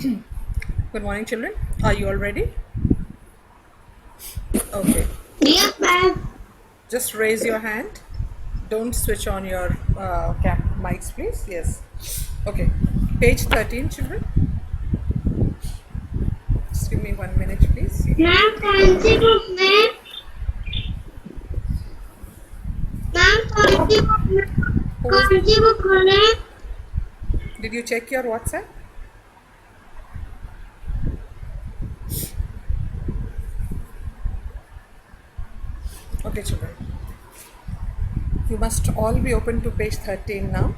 Good morning, children. Are you all ready? Okay. Yes, ma'am. Just raise your hand. Don't switch on your mics, please. Yes. Okay. Page 13, children. Just give me 1 minute, please. Ma'am कौन सी book में ma'am कौन सी book में Who is? कौन सी book में Did you check your WhatsApp? Okay, children. You must all be open to page 13 now.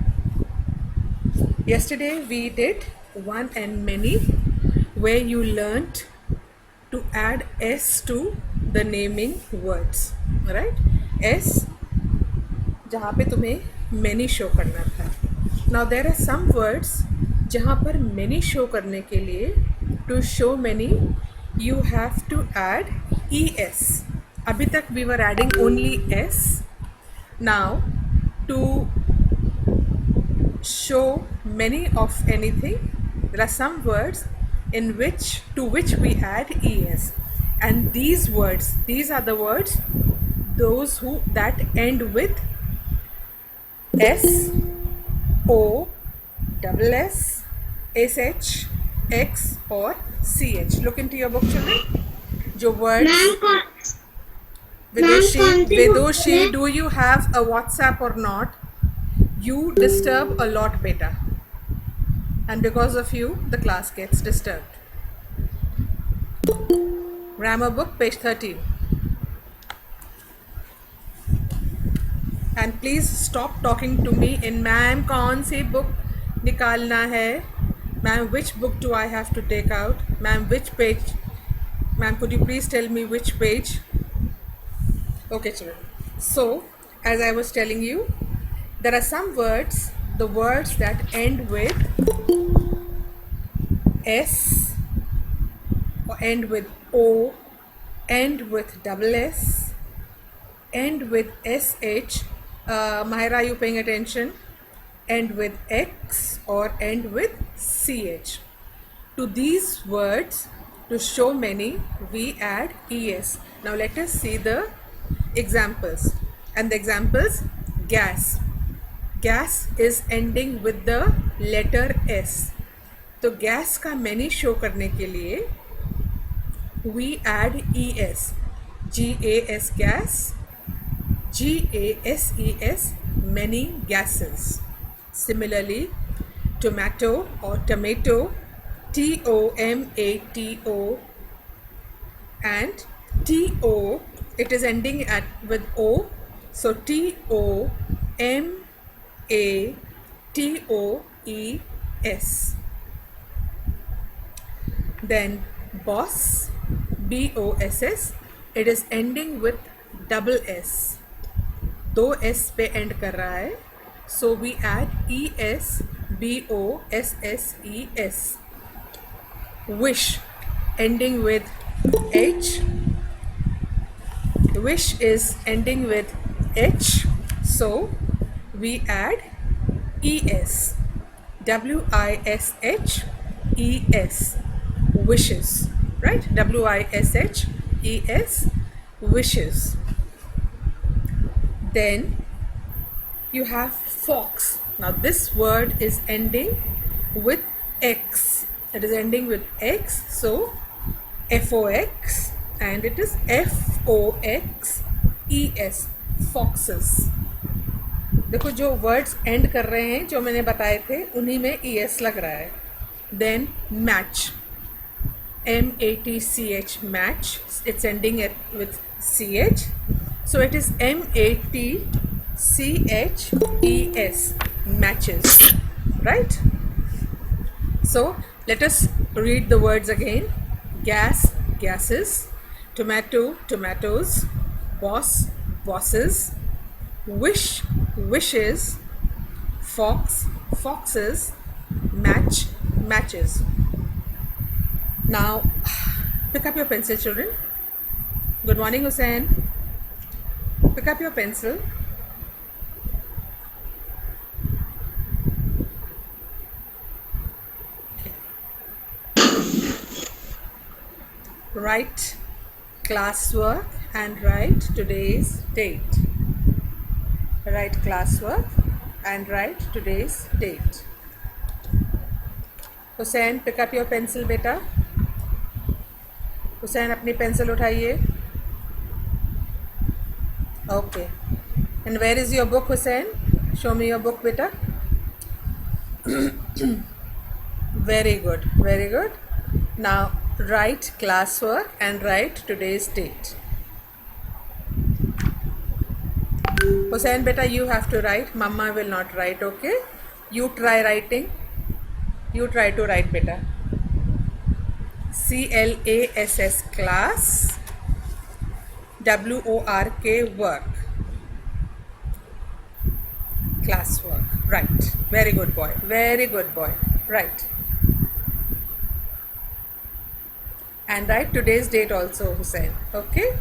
Yesterday we did one and many, where you learnt to add s to the naming words, right? S जहाँ पे तुम्हें many show करना था. Now there are some words जहाँ पर many show करने के लिए to show many you have to add es. अभी तक we were adding only s. Now to show many of anything, there are some words in which we add es, and these are the words those who that end with s, o, double s, sh, x or ch. Look into your book, children. जो words, ma'am कौन Vidushi, do you have a WhatsApp or not? You disturb a lot, beta. And because of you, the class gets disturbed. Grammar book, page 13. And please stop talking to me in ma'am कौन सी book निकालना है, ma'am which book do I have to take out, ma'am which page, ma'am could you please tell me which page. Okay, children. So as I was telling you, there are some words, the words that end with s or end with o, end with double s, end with sh. Mahira, are you paying attention? End with x or end with ch. To these words, to show many, we add es. Now let us see the examples. And the examples: gas. Gas is ending with the letter s. तो gas का many show करने के लिए we add es. gas, gas. GASES, many gases. Similarly, tomato or tomato, TOMATO, and TO, it is ending with O, so TOMATOES. Then boss, BOSS, it is ending with double S. दो S पे end कर रहा है, so we add ES, BOSSES. Wish ending with H, wish is ending with H, so we add ES, WISHES, wishes, right? WISHES, wishes. Then you have fox. Now this word is ending with X. It is ending with X, so FOX, and it is FOXES, foxes. देखो जो words end कर रहे हैं जो मैंने बताए थे उन्हीं में ES लग रहा है. Then match, MATCH, match. It's ending with CH. So it is MATCHES, matches, right? So let us read the words again. Gas, gases. Tomato, tomatoes. Boss, bosses. Wish, wishes. Fox, foxes. Match, matches. Now pick up your pencil, children. Good morning, Hussein. Pick up your pencil. write classwork and write today's date. Write classwork and write today's date. Hussain, pick up your pencil, beta. Hussain, अपनी pencil उठाइए. Okay. And where is your book, Hussain? Show me your book, beta. Very good, very good. Now write classwork and write today's date. Hussain, beta, you have to write. Mama will not write, okay? You try writing. You try to write, beta. CLASS, class. WORK, work. Classwork. Right. Very good boy. Very good boy. Right. And write today's date also, Hussain. Okay?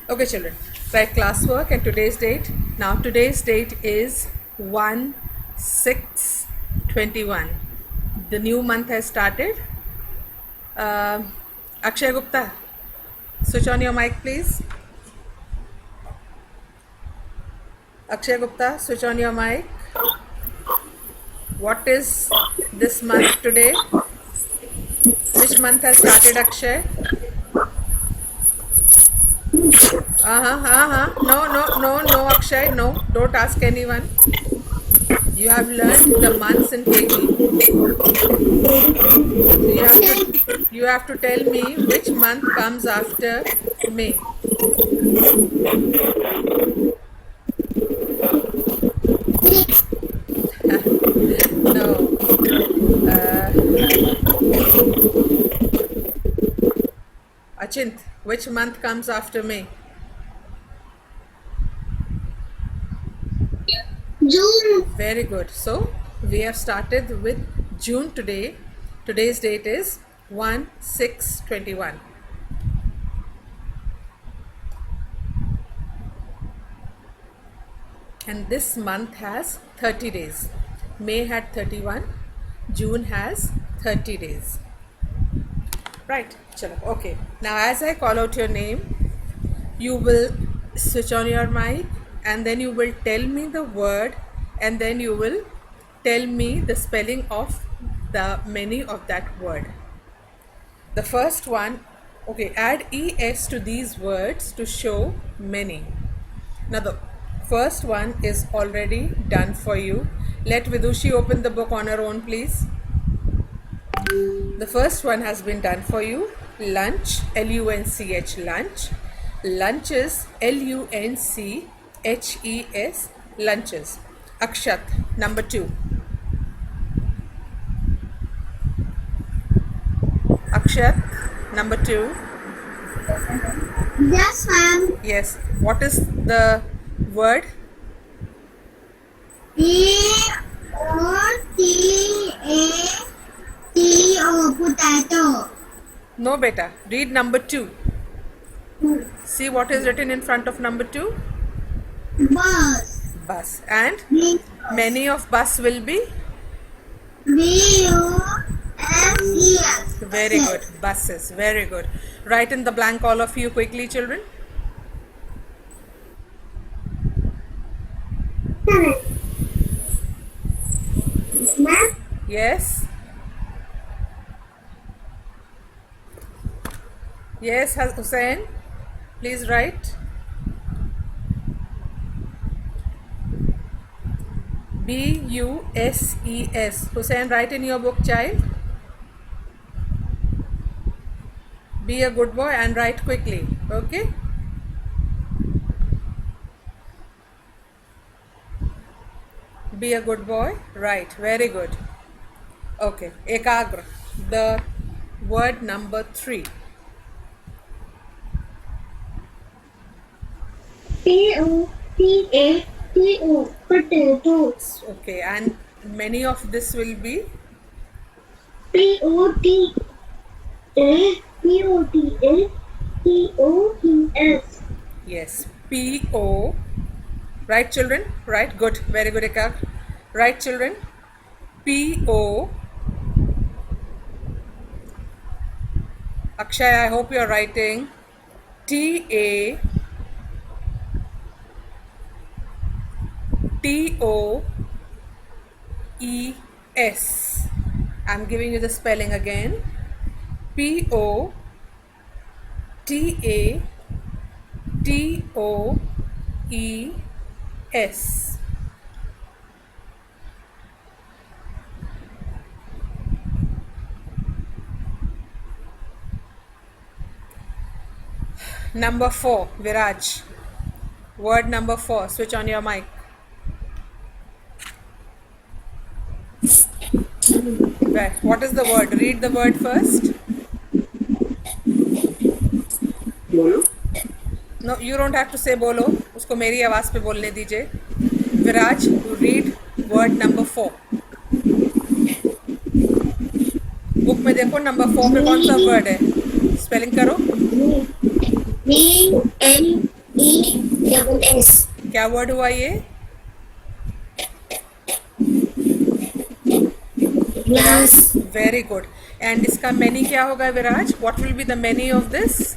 Okay, children. Write classwork and today's date. Now today's date is 1/6/21. The new month has started. Akshay Gupta, switch on your mic, please. Akshay Gupta, switch on your mic. What is this month today? Which month has started, Akshay? No, Akshay, no. Don't ask anyone. You have learned the months in KG. So you have to tell me which month comes after May. No. Achint, which month comes after May? June. Very good. So we have started with June today. Today's date is 1/6/21. And this month has 30 days. May had 31. June has 30 days. Right. Chalo. Okay. Now as I call out your name, you will switch on your mic and then you will tell me the word and then you will tell me the spelling of the many of that word. The first one, okay, add ES to these words to show many. Now the first one is already done for you. Let Vidushi open the book on her own, please. The first one has been done for you. Lunch, LUNCH, lunch. Lunches, LUNCHES, lunches. Akshat, number 2. Akshat, number 2. Yes, ma'am. Yes. What is the word? Potato. Potato. No, beta. Read number 2. See what is written in front of number 2? Bus. Bus. And many of bus will be? BUSES. Very good. Buses. Very good. Write in the blank, all of you, quickly, children. Ma'am. Yes. Yes, Hussain. Please write. BUSES. Hussain, write in your book, child. Be a good boy and write quickly. Okay? Be a good boy. Right. Very good. Okay. Ekagra. The word number 3. POTATO. Potatoes. Okay. And many of this will be? POTATOTS. Yes. PO. Right, children? Right. Good. Very good, Ekak. Right, children? PO. Akshay, I hope you're writing TATOES. I'm giving you the spelling again. POTATOES. Number 4, Viraj. Word number 4. Switch on your mic. Right. What is the word? Read the word first. बोलो. No, you don't have to say बोलो. उसको मेरी आवाज़ पे बोलने दीजिए. Viraj, read word number 4. Book में देखो नंबर 4 पे कौन सा वर्ड है. स्पेलिंग करो. GLESS. क्या वर्ड हुआ ये? Glass. Very good. एंड इसका मैनी क्या होगा Viraj? What will be the many of this?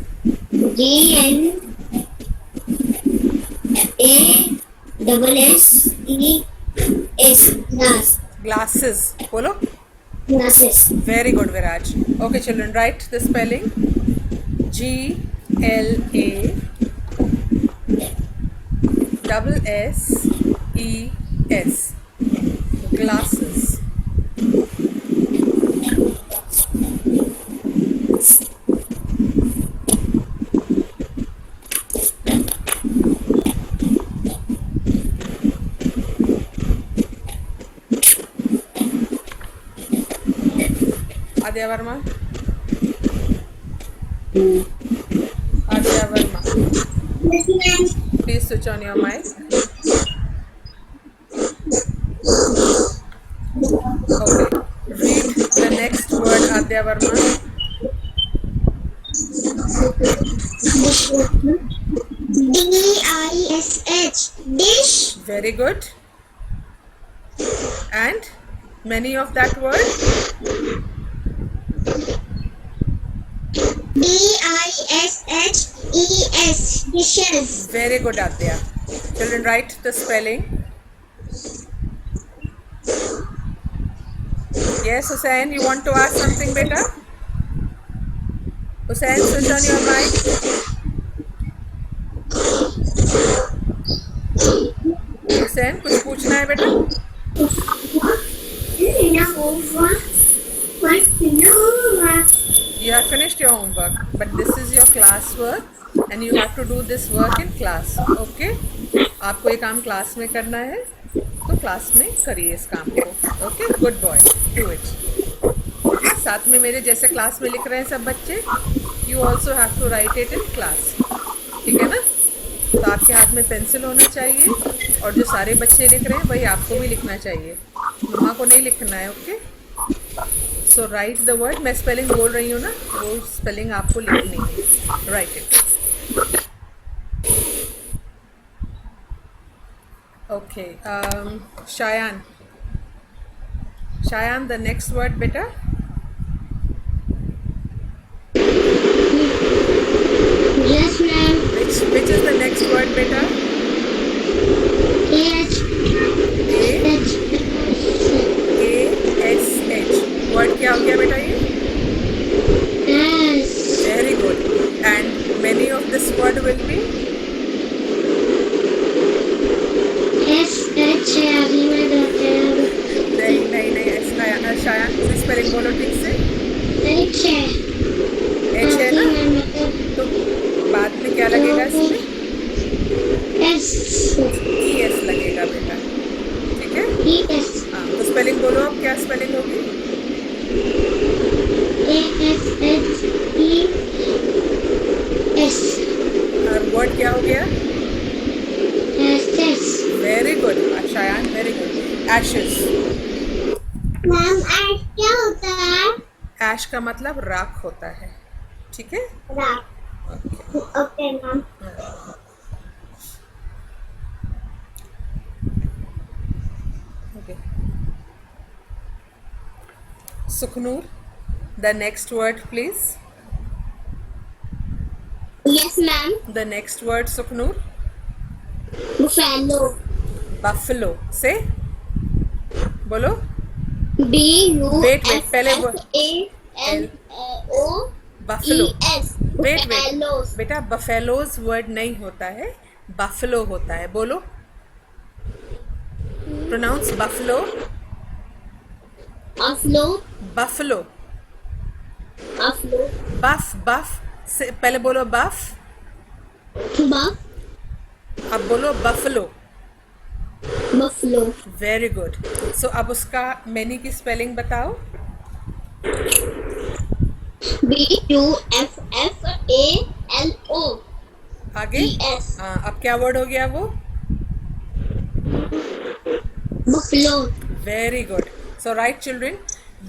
GLASSES. Glass. Glasses. बोलो. Glasses. Very good, Viraj. Okay, children, write the spelling. GLASSES. Glasses. Adya Verma. Adya Verma. Yes, ma'am. Please switch on your mic. Okay. Read the next word, Adya Verma. DISH. Dish. Very good. And many of that word? DISHES. Dishes. Very good, Adya. Children, write the spelling. Yes, Hussain, you want to ask something, beta? Hussain, switch on your mic. Hussain, कुछ पूछना है बेटा? You have finished your homework, but this is your class work and you have to do this work in class. Okay? आपको ये काम class में करना है, तो क्लास में करिए इस काम को. Okay? Good boy. Do it. Okay? साथ में मेरे जैसे क्लास में लिख रहे हैं सब बच्चे, you also have to write it in class. ठीक है ना? तो आपके हाथ में पेंसिल होना चाहिए और जो सारे बच्चे लिख रहे हैं वही आपको भी लिखना चाहिए. मम्मा को नहीं लिखना है. Okay? So write the word. मैं स्पेलिंग बोल रही हूँ ना, वो स्पेलिंग आपको लिखनी है. Write it. Okay. Shayan the next word बेटा. Yes, ma'am. Which is the next word beta? H. ASH. Word क्या हो गया बेटा ये? S. Very good. And many of this word will be? SH. नहीं शायान पूरी स्पेलिंग बोलो ठीक से. H. H है ना? तो बाद में क्या लगेगा इसमें? S. ES लगेगा बेटा. ठीक है? ES. हाँ, तो स्पेलिंग बोलो अब. क्या स्पेलिंग होगी? ASHES. और वर्ड क्या हो गया? Ashes. Very good Shayan. Very good. Ashes. Ma'am ash क्या होता है? ऐश का मतलब राख होता है. ठीक है? राख. Okay ma'am. Okay. Sukhnur, the next word please. Yes, ma'am. The next word, Suknoor. Buffalo. Buffalo. Say. बोलो. Wait. पहले वो L. Buffalo. B-U-F-F-A-L-O-E-S. Wait. Buffaloes. बेटा buffaloes word नहीं होता है, buffalo होता है. बोलो. Pronounce buffalo. Buffalo. Buffalo. Buffalo. Buff. से पहले बोलो buff. Buff. अब बोलो buffalo. Buffalo. Very good. So अब उसका many की spelling बताओ. B-U-F-F-A-L-O. आगे. E-S. अब क्या word हो गया वो? Buffalo. Very good. So write, children.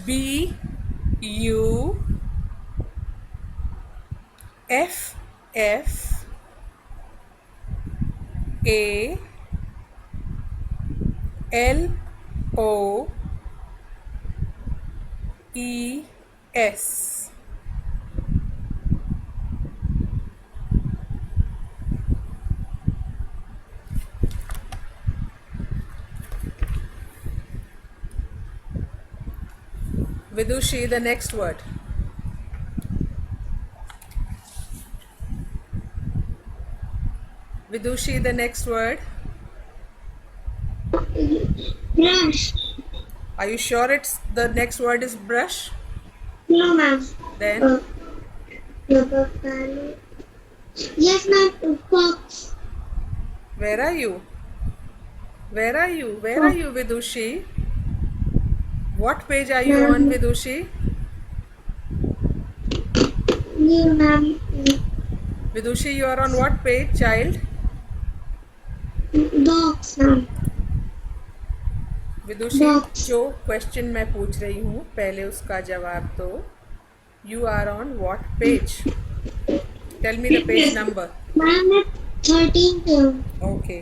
B-U-F-F-A-L-O-E-S. Vidushi, the next word. Vidushi, the next word. Brush. Are you sure it's the next word is brush? No, ma'am. Then Buffalo. Yes, ma'am. Fox. where are you? Where are you, Vidushi? What page are you on, Vidushi? You, ma'am. Vidushi, you are on what page, child? Box, ma'am. Vidushi, Box. जो question मैं पूछ रही हूँ पहले उसका जवाब दो. You are on what page? Tell me the page number. Ma'am, 13. Okay.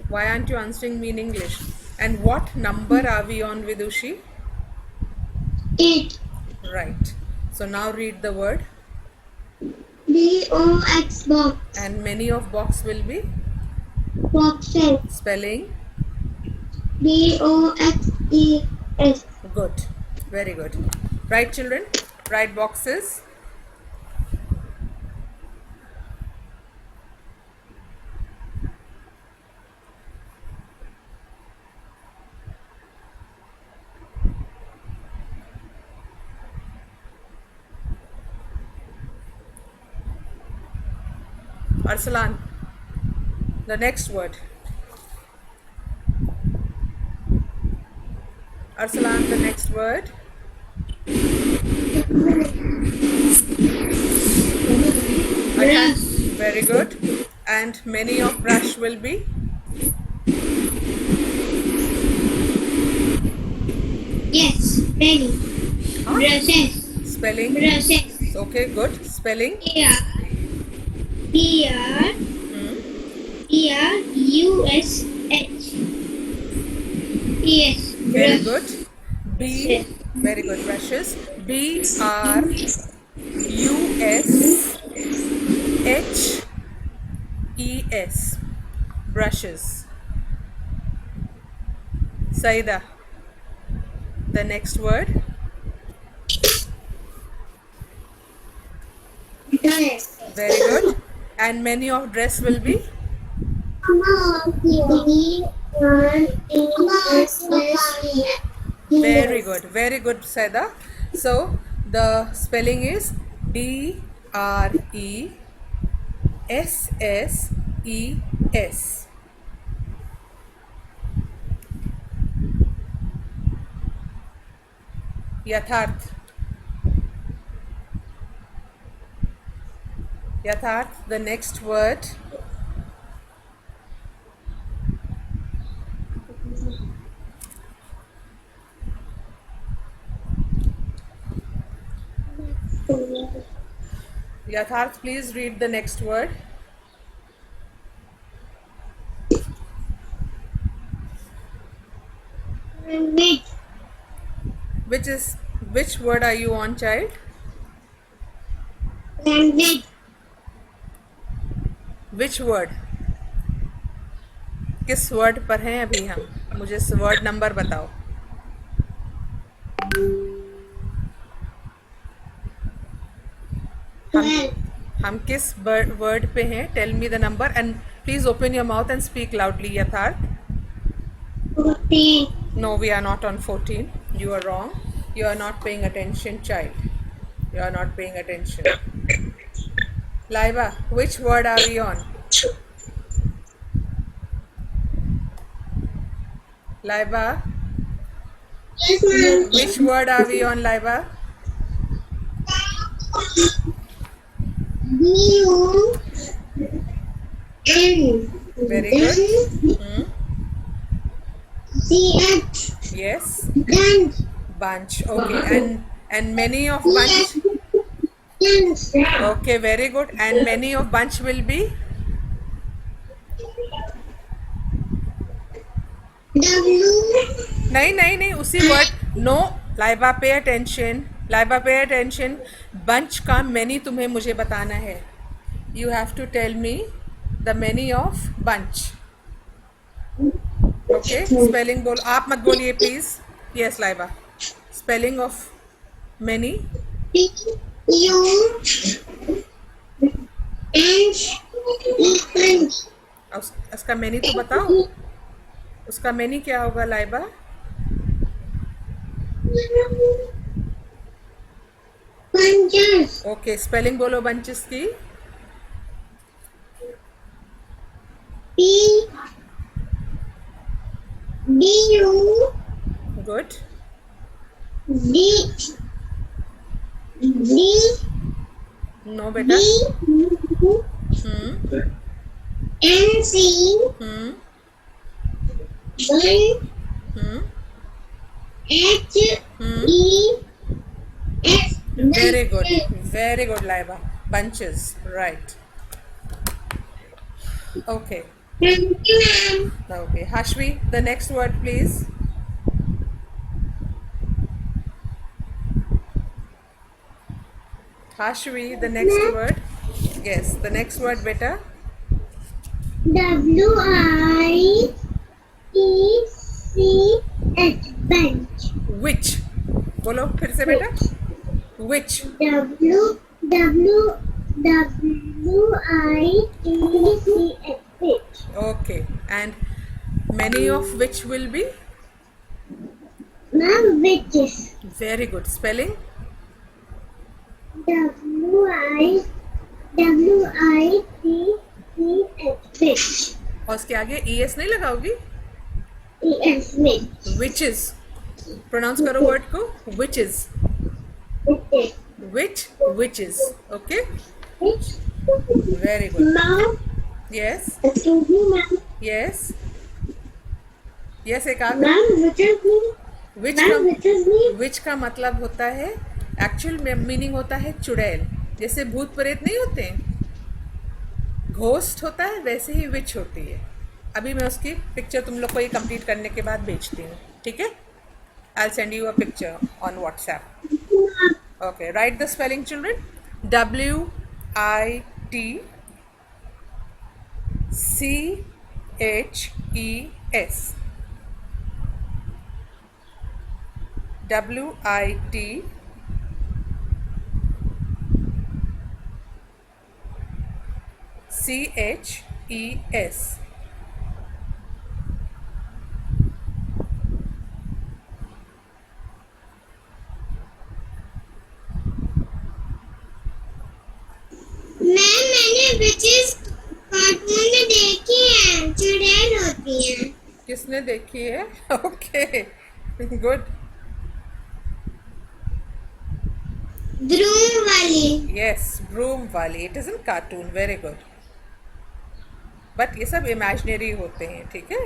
Why aren't you answering me in English? And what number are we on, Vidushi? 8. Right. So now read the word. B-O-X box. And many of box will be Boxes. spelling. B-O-X-E-S. Good. Very good. Right, children? Write boxes. Arsalan, the next word. Arsalan, the next word. Okay. Very good. And many of brush will be Yes, many. Huh? Brushes. spelling. Brushes. Okay, good. Spelling. Here. Here. Here. U-S-H. Yes. Very Brush. good. B. Very good. Brushes. B-R-U-S-H-E-S. Brushes. Saida, the next word. Dress. Very good. And many of dress will be very good. Very good, Saida. So the spelling is D-R-E-S-S-E-S. Yatharth. Yatharth, the next word. Yatharth, please read the next word. Mid. Which word are you on, child? Mid. Which word, किस word पर हैं अभी हम? मुझे word number बताओ. हम किस word पे हैं? Tell me the number and please open your mouth and speak loudly. Yatharth. 14. No, we are not on 14. You are wrong. You are not paying attention, child. You are not paying attention. Laiba, which word are we on? Laiba, Yes, ma'am. which word are we on, Laiba? B-U-N. Very good. Hmm? C-H. Yes. Bunch. Bunch. Okay. And many of bunch. Bunch. Okay, very good. And many of bunch will be? W. नहीं उसी word. No Laiba, pay attention. Laiba, pay attention. Bunch का many तुम्हें मुझे बताना है. You have to tell me the many of bunch. Okay, spelling बोलो. आप मत बोलिए please. Yes Laiba, spelling of many. B-U-N-C. उसका मैनी तो बताओ. उसका मैनी क्या होगा लाइबा? Bunches. ओके, स्पेलिंग बोलो बंचेस की. B. B-U. Good. D. D. No बेटा. N-C. Hmm. H. E. S. Very good Laiba. Bunches, right. Okay. Thank you, ma'am. Okay, Hashvi, the next word please. Hashvi, the next word. Yes, the next word beta. W-I-E-C-H. Bench. Which? बोलो फिर से बेटा. Which? W-I-E-C-H. Bench. Okay, and many of which will be? Ma'am, witches. Very good. Spelling? W-I-C-C-H. Witch. और उसके आगे es नहीं लगाओगी? E-S. Witch. Witches. Pronounce करो word को. Witches. Witches. Which? Witches. Okay? Very good. Ma'am, Yes. excuse me, ma'am. Yes. Yes, एक आगे. Ma'am, witches mean? Which Ma'am, का witches mean? which का मतलब होता है, एक्चुअल मीनिंग होता है चुड़ैल. जैसे भूत प्रेत नहीं होते हैं, घोस्ट होता है, वैसे ही विच होती है. अभी मैं उसकी पिक्चर तुम लोग को ये कंप्लीट करने के बाद भेजती हूँ. ठीक है? I will send you a picture on WhatsApp. Okay, right the spelling children. W-I-T-C-H-E-S. W-I-T C-H-E-S. मैंने witches कार्टून में देखी है, चुड़ैल होती है. किसने देखी है? Okay, good. Broom वाली. यस, ब्रूम वाली. It is in cartoon. Very good. But ये सब इमेजिनरी होते हैं. ठीक है?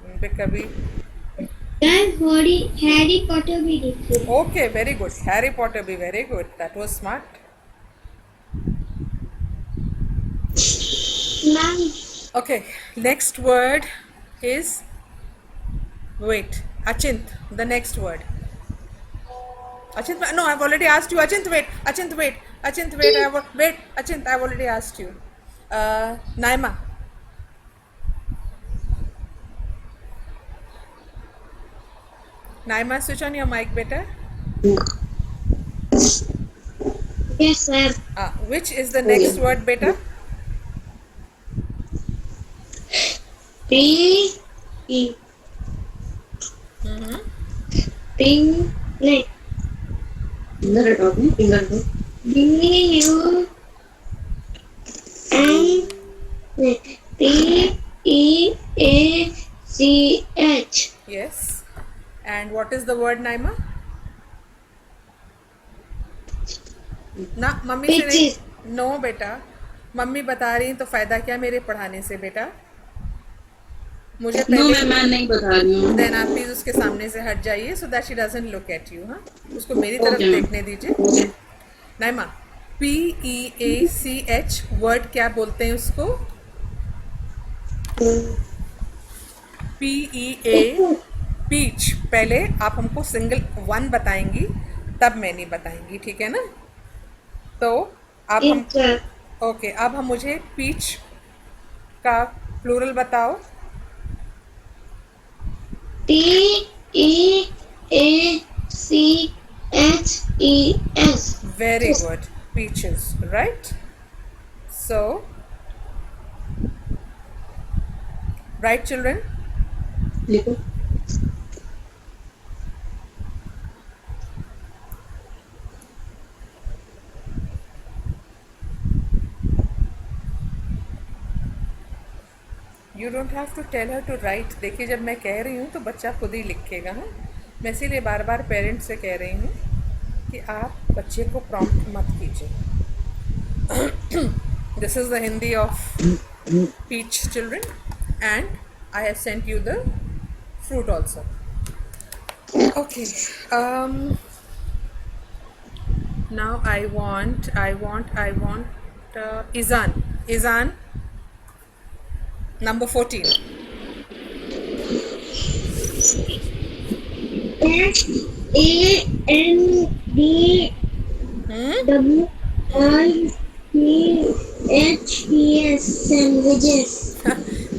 उन पे कभी. हैरी पॉटर भी देखी. Okay, very good. Harry Potter भी. Very good. That was smart. Ma'am, Okay, next word is, wait, Achint, the next word. Achint, no, I've already asked you. Achint, wait. Achint, wait. Achint, wait. Wait. Achint, I've already asked you. Naima. Naima, switch on your mic, beta. Yes, sir. Which is the next word, beta? P E. Ping. No. Finger it out, finger it out. B U N P E A C H. Yes. And what is the word, Naima? ना mummy से नहीं. No बेटा, mummy बता रही हैं तो फायदा क्या मेरे पढ़ाने से बेटा. मुझे नो पहले मैं नहीं बता रही हूँ. देन आप प्लीज उसके सामने से हट जाइए so that she doesn't look at you. हाँ, उसको मेरी तरफ Okay, ma'am. देखने दीजिए. नाइमा, PEACH वर्ड क्या बोलते हैं उसको? PEA peach. पहले आप हमको सिंगल वन बताएंगी तब मैं नहीं बताएंगी, ठीक है ना? तो आप हम ओके, अब हम मुझे पीच का प्लूरल बताओ. P E A C H E S. Very good. Peaches, right? So, right, children? लिखो. You don't have to tell her to write. देखिए, जब मैं कह रही हूँ तो बच्चा खुद ही लिखेगा. हाँ, मैं इसीलिए बार बार पेरेंट्स से कह रही हूँ कि आप बच्चे को प्रॉम्प्ट मत कीजिए. This is the Hindi of peach, children, and I have sent you the fruit also. Okay. Now I want Izan. Number 14. S A N D W I C H E S. Sandwiches.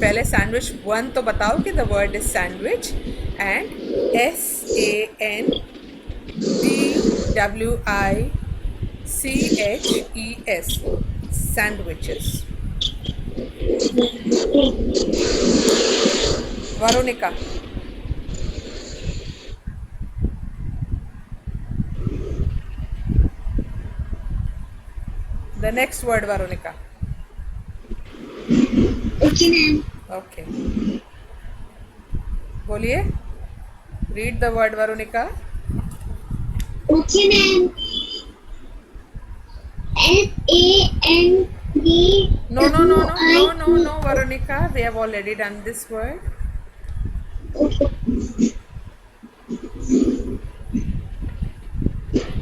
पहले sandwich one तो बताओ कि the word is sandwich. And SANDWICHES sandwiches. Veronica. The next word, Veronica. Okay, ma'am. Okay. बोलिए. Read the word, Veronica. Okay, ma'am. SAND. No, Veronica. We have already done this word. Okay.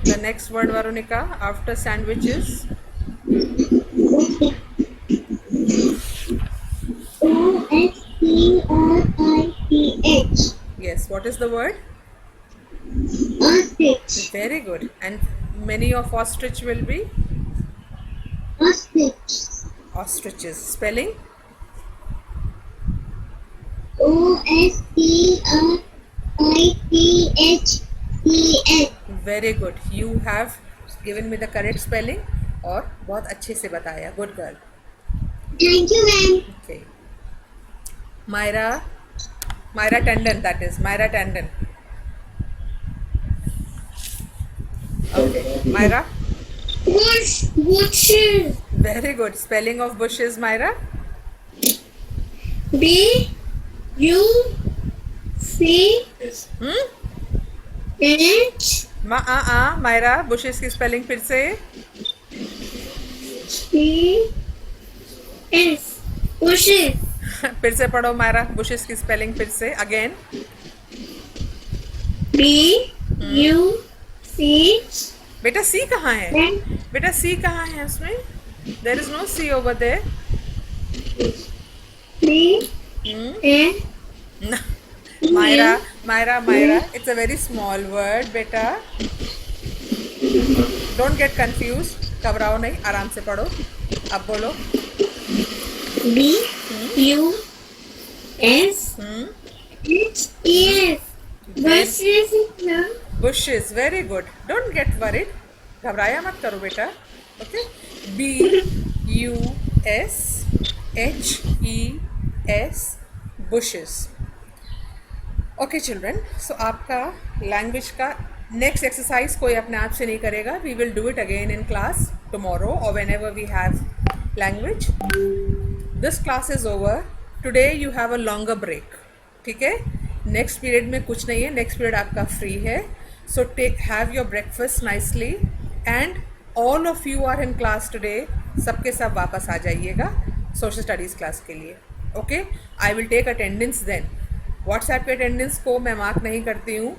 The next word, Veronica, after sandwiches. OSTRICH. Yes. What is the word? Ostrich. Very good. And many of ostrich will be Ostrich. ostriches. Spelling? OSTRICHES. Very good. You have given me the correct spelling और बहुत अच्छे से बताया. Good girl. Thank you, ma'am. Okay. Myra Tandon, that is Myra Tandon. Okay. Myra? Bushes. Very good. Spelling of bushes, Myra? BUCH. Myra, bushes की spelling फिर से. ES. Bushes. फिर से पढ़ो Myra, bushes की spelling फिर से. Again. BUCH. बेटा C कहाँ है? बेटा C कहाँ है उसमें? There is no C over there. Myra, it's a very small word, beta. Don't get confuse, घबराओ नहीं, आराम से पढ़ो। अब बोलो। BUSHES bushes, very good, don't get worried, घबराया मत करो बेटा। Okay, BUSHES, bushes. Okay children, so आपका लैंग्वेज का नेक्स्ट एक्सरसाइज कोई अपने आप से नहीं करेगा, we will do it again in class tomorrow और whenever we have language. This class is over, today you have a longer break, ठीक है। नेक्स्ट पीरियड में कुछ नहीं है, नेक्स्ट पीरियड आपका फ्री है, so have your breakfast nicely and all of you are in class today, सबके सब वापस आ जाइएगा सोशल स्टडीज़ क्लास के लिए। Okay, I will take attendance then. WhatsApp पे अटेंडेंस को मैं मार्क नहीं करती हूँ।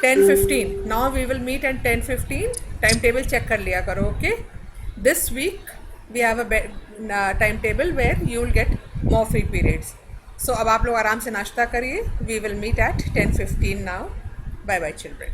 10:15 now we will meet at 10:15, time table check कर लिया करो। Okay, this week we have a time table where you will get more free periods. So अब आप लोग आराम से नाश्ता करिए, we will meet at 10:15 now. Bye bye children.